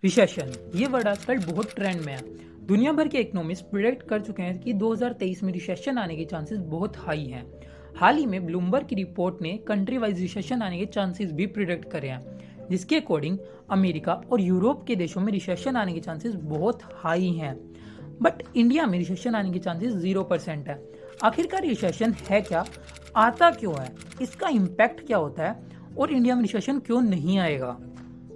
Recession ये word आजकल बहुत ट्रेंड में है। दुनिया भर के इकोनॉमिस्ट प्रिडिक्ट कर चुके हैं कि 2023 में रिसेशन आने के चांसेस बहुत हाई हैं। हाल ही में ब्लूमबर्ग की रिपोर्ट ने कंट्री वाइज रिसेशन आने के चांसेस भी प्रिडिक्ट करे हैं, जिसके अकॉर्डिंग अमेरिका और यूरोप के देशों में रिसेशन आने के चांसेस बहुत हाई हैं, बट इंडिया में रिसेशन आने के चांसेस 0% है। आखिरकार रिसेशन है क्या, आता क्यों है, इसका इम्पैक्ट क्या होता है और इंडिया में रिसेशन क्यों नहीं आएगा।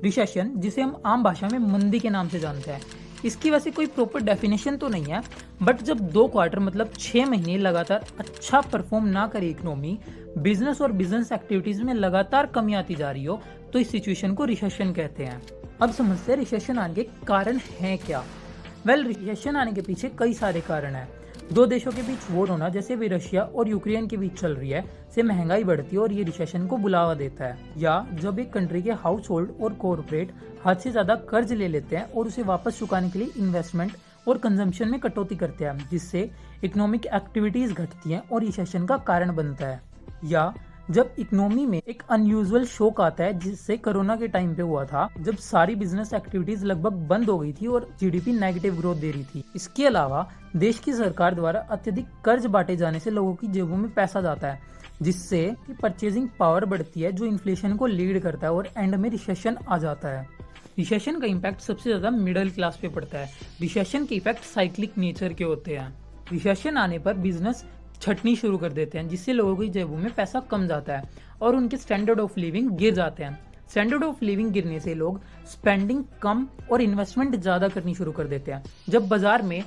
रिसेशन, जिसे हम आम भाषा में मंदी के नाम से जानते हैं, इसकी वैसे कोई प्रॉपर डेफिनेशन तो नहीं है, बट जब 2 क्वार्टर मतलब 6 महीने लगातार अच्छा परफॉर्म ना करे इकोनॉमी, बिजनेस और बिजनेस एक्टिविटीज में लगातार कमी आती जा रही हो, तो इस सिचुएशन को रिसेशन कहते हैं। अब समझते हैं रिसेशन आने के कारण हैं क्या। रिसेशन आने के पीछे कई सारे कारण हैं। 2 देशों के बीच वॉर होना, जैसे भी रशिया और यूक्रेन के बीच चल रही है, से महंगाई बढ़ती है और ये रिसेशन को बुलावा देता है। या जब एक कंट्री के हाउस होल्ड और कॉर्पोरेट हद से ज्यादा कर्ज ले लेते हैं और उसे वापस चुकाने के लिए इन्वेस्टमेंट और कंजम्पशन में कटौती करते हैं, जिससे इकोनॉमिक एक्टिविटीज घटती हैं और रिसेशन का कारण बनता है। या जब इकोनॉमी में एक अनयूजुअल शॉक आता है, जिससे कोरोना के टाइम पे हुआ था, जब सारी बिजनेस एक्टिविटीज लगभग बंद हो गई थी और जीडीपी नेगेटिव ग्रोथ दे रही थी। इसके अलावा देश की सरकार द्वारा अत्यधिक कर्ज बांटे जाने से लोगों की जेबों में पैसा जाता है, जिससे कि परचेजिंग पावर बढ़ती है, जो इन्फ्लेशन को लीड करता है और एंड में रिसेशन आ जाता है। रिसेशन का इम्पैक्ट सबसे ज्यादा मिडिल क्लास पे पड़ता है। रिसेशन के इफेक्ट साइक्लिक नेचर के होते हैं। रिसेशन आने पर बिजनेस छटनी शुरू कर देते हैं, जिससे लोगों की जेबों में पैसा कम जाता है और उनके स्टैंडर्ड ऑफ लिविंग गिर जाते हैं। स्टैंडर्ड ऑफ लिविंग गिरने से लोग स्पेंडिंग कम और इन्वेस्टमेंट ज्यादा करनी शुरू कर देते हैं। जब बाजार में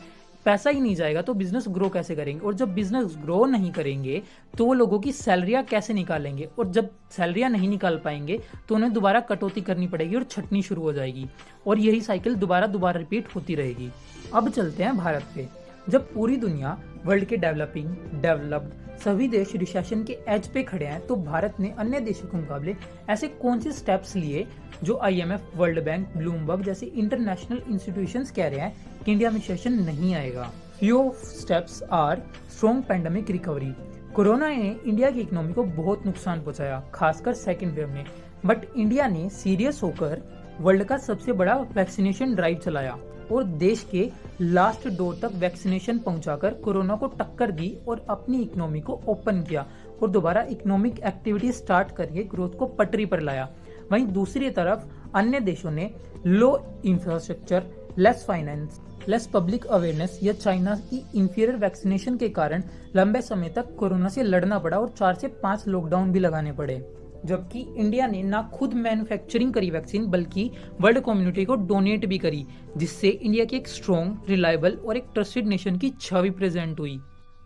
पैसा ही नहीं जाएगा तो बिजनेस ग्रो कैसे करेंगे, और जब बिजनेस ग्रो नहीं करेंगे तो वो लोगों की सैलरियां कैसे निकालेंगे, और जब सैलरियां नहीं निकाल पाएंगे तो उन्हें दोबारा कटौती करनी पड़ेगी और छटनी शुरू हो जाएगी, और यही साइकिल दोबारा रिपीट होती रहेगी। अब चलते हैं भारत पे। जब पूरी दुनिया, वर्ल्ड के डेवलप्ड सभी देश रिसेशन के एज पे खड़े हैं, तो भारत ने अन्य देशों के मुकाबले ऐसे कौन से स्टेप्स लिए जो आईएमएफ, वर्ल्ड बैंक, ब्लूमबर्ग जैसे इंटरनेशनल इंस्टीट्यूशंस कह रहे हैं कि इंडिया में रिसेशन नहीं आएगा। Few steps are strong pandemic recovery. Corona ने इंडिया की इकोनॉमी को बहुत नुकसान पहुंचाया, खासकर सेकेंड वेव ने, बट इंडिया ने सीरियस होकर वर्ल्ड का सबसे बड़ा वैक्सीनेशन ड्राइव चलाया और देश के लास्ट डोर तक वैक्सीनेशन पहुंचाकर कोरोना को टक्कर दी और अपनी इकोनॉमी को ओपन किया और दोबारा इकोनॉमिक एक्टिविटी स्टार्ट करके ग्रोथ को पटरी पर लाया। वहीं दूसरी तरफ अन्य देशों ने low infrastructure, less finance, less public awareness या चाइना की इंफीरियर वैक्सीनेशन के कारण लंबे समय तक कोरोना से लड़ना पड़ा और 4 से 5 लॉकडाउन भी लगाने पड़े। जबकि इंडिया ने ना खुद मैन्युफैक्चरिंग करी वैक्सीन, बल्कि वर्ल्ड कम्युनिटी को डोनेट भी करी, जिससे इंडिया की एक स्ट्रॉन्ग, रिलायबल और एक ट्रस्टेड नेशन की छवि प्रेजेंट हुई।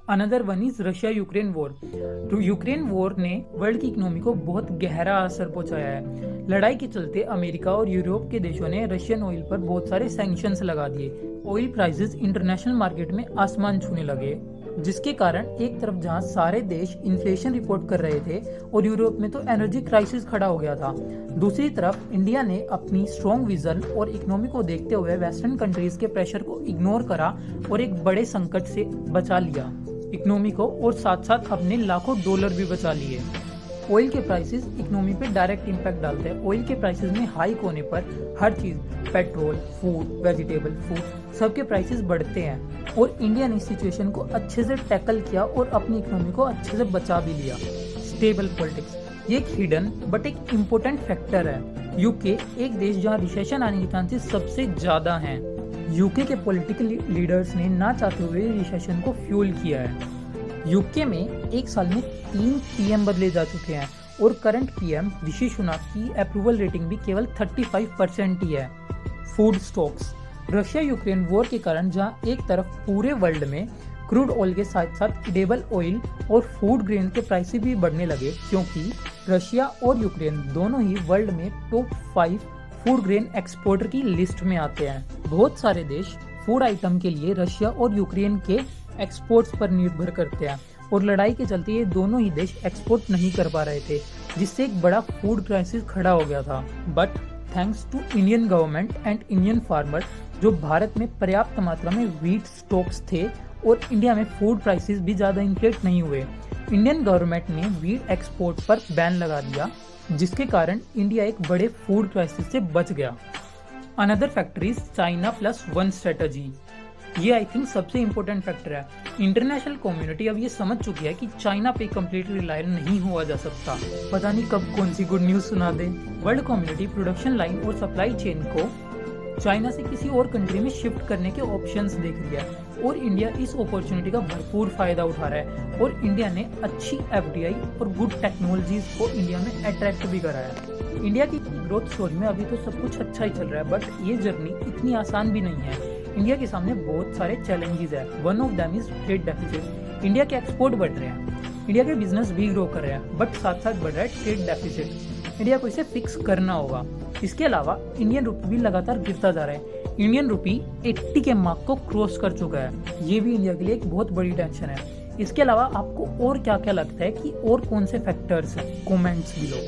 Another one is Russia Ukraine war. Ukraine war ने वर्ल्ड की इकोनॉमी को बहुत गहरा असर पहुंचाया है। लड़ाई के चलते अमेरिका और यूरोप के देशों ने रशियन ऑयल पर बहुत सारे सैंक्शंस लगा दिए। ऑयल प्राइसेस इंटरनेशनल मार्केट में आसमान छूने लगे, जिसके कारण एक तरफ जहां सारे देश इन्फ्लेशन रिपोर्ट कर रहे थे और यूरोप में तो एनर्जी क्राइसिस खड़ा हो गया था, दूसरी तरफ इंडिया ने अपनी स्ट्रॉन्ग विजन और इकोनॉमी को देखते हुए वेस्टर्न कंट्रीज के प्रेशर को इग्नोर करा और एक बड़े संकट से बचा लिया इकोनॉमी को, और साथ साथ अपने लाखों डॉलर भी बचा लिए। ऑयल के प्राइसेस इकोनॉमी पे डायरेक्ट इम्पैक्ट डालते हैं। ऑयल के प्राइसेस में हाइक होने पर हर चीज, पेट्रोल, फूड, वेजिटेबल, फूड, सबके प्राइसेस बढ़ते हैं, और इंडिया ने इस सिचुएशन को अच्छे से टैकल किया और अपनी इकोनॉमी को अच्छे से बचा भी लिया। स्टेबल पॉलिटिक्स, ये एक हिडन बट एक इम्पोर्टेंट फैक्टर है। यूके एक देश जहां रिसेशन आने के चांसेस सबसे ज्यादा हैं। यूके के पॉलिटिकल लीडर्स ने ना चाहते हुए रिसेशन को फ्यूल किया है। यूके में एक साल में 3 पीएम बदले जा चुके हैं और करंट पीएम ऋषि सुनक की अप्रूवल रेटिंग भी केवल 35% ही है। Food stocks, Russia Ukraine war के कारण जहां एक तरफ पूरे वर्ल्ड में क्रूड ऑयल के साथ साथ एडिबल ऑयल और फूड ग्रेन के प्राइसेस भी बढ़ने लगे, क्योंकि रशिया और यूक्रेन दोनों ही वर्ल्ड में टॉप 5 फूड ग्रेन एक्सपोर्टर की लिस्ट में आते हैं। बहुत सारे देश फूड आइटम के लिए रशिया और यूक्रेन के एक्सपोर्ट्स पर निर्भर करते हैं, और लड़ाई के चलते ये दोनों ही देश एक्सपोर्ट नहीं कर पा रहे थे, जिससे एक बड़ा फूड क्राइसिस खड़ा हो गया था। But thanks to Indian government and Indian farmer, जो भारत में पर्याप्त मात्रा में व्हीट स्टॉक्स थे और इंडिया में फूड प्राइसेस भी ज्यादा इन्फ्लेट नहीं हुए, इंडियन गवर्नमेंट ने व्हीट एक्सपोर्ट पर बैन लगा दिया, जिसके कारण इंडिया एक बड़े फूड क्राइसिस से बच गया। Another factor is China plus one strategy. ये आई थिंक सबसे इम्पोर्टेंट फैक्टर है। इंटरनेशनल कम्युनिटी अब ये समझ चुकी है कि चाइना पे कम्प्लीटली रिलाय नहीं हुआ जा सकता। पता नहीं कब कौन सी गुड न्यूज़ सुना दे। वर्ल्ड कम्युनिटी प्रोडक्शन लाइन और सप्लाई चेन को चाइना से किसी और कंट्री में शिफ्ट करने के ऑप्शंस देख रही है और इंडिया इस अपॉर्चुनिटी का भरपूर फायदा उठा रहा है और इंडिया ने अच्छी एफडीआई और गुड टेक्नोलॉजीज को इंडिया में अट्रैक्ट भी करा है। इंडिया की ग्रोथ स्टोरी में अभी तो सब कुछ अच्छा ही चल रहा है, बट ये जर्नी इतनी आसान भी नहीं है। इंडिया के सामने बहुत सारे चैलेंजेस है। One of them is trade deficit. India के एक्सपोर्ट बढ़ रहे हैं, इंडिया के बिजनेस भी ग्रो कर रहे हैं, बट साथ साथ बढ़ रहा है ट्रेड डेफिसिट। इंडिया को इसे फिक्स करना होगा। इसके अलावा इंडियन रुपी भी लगातार गिरता जा रहा है। इंडियन रुपी 80 के मार्क को क्रॉस कर चुका है। ये भी इंडिया के लिए एक बहुत बड़ी टेंशन है। इसके अलावा आपको और क्या क्या लगता है कि और कौन से फैक्टर्स हैं, कमेंट्स बिलो।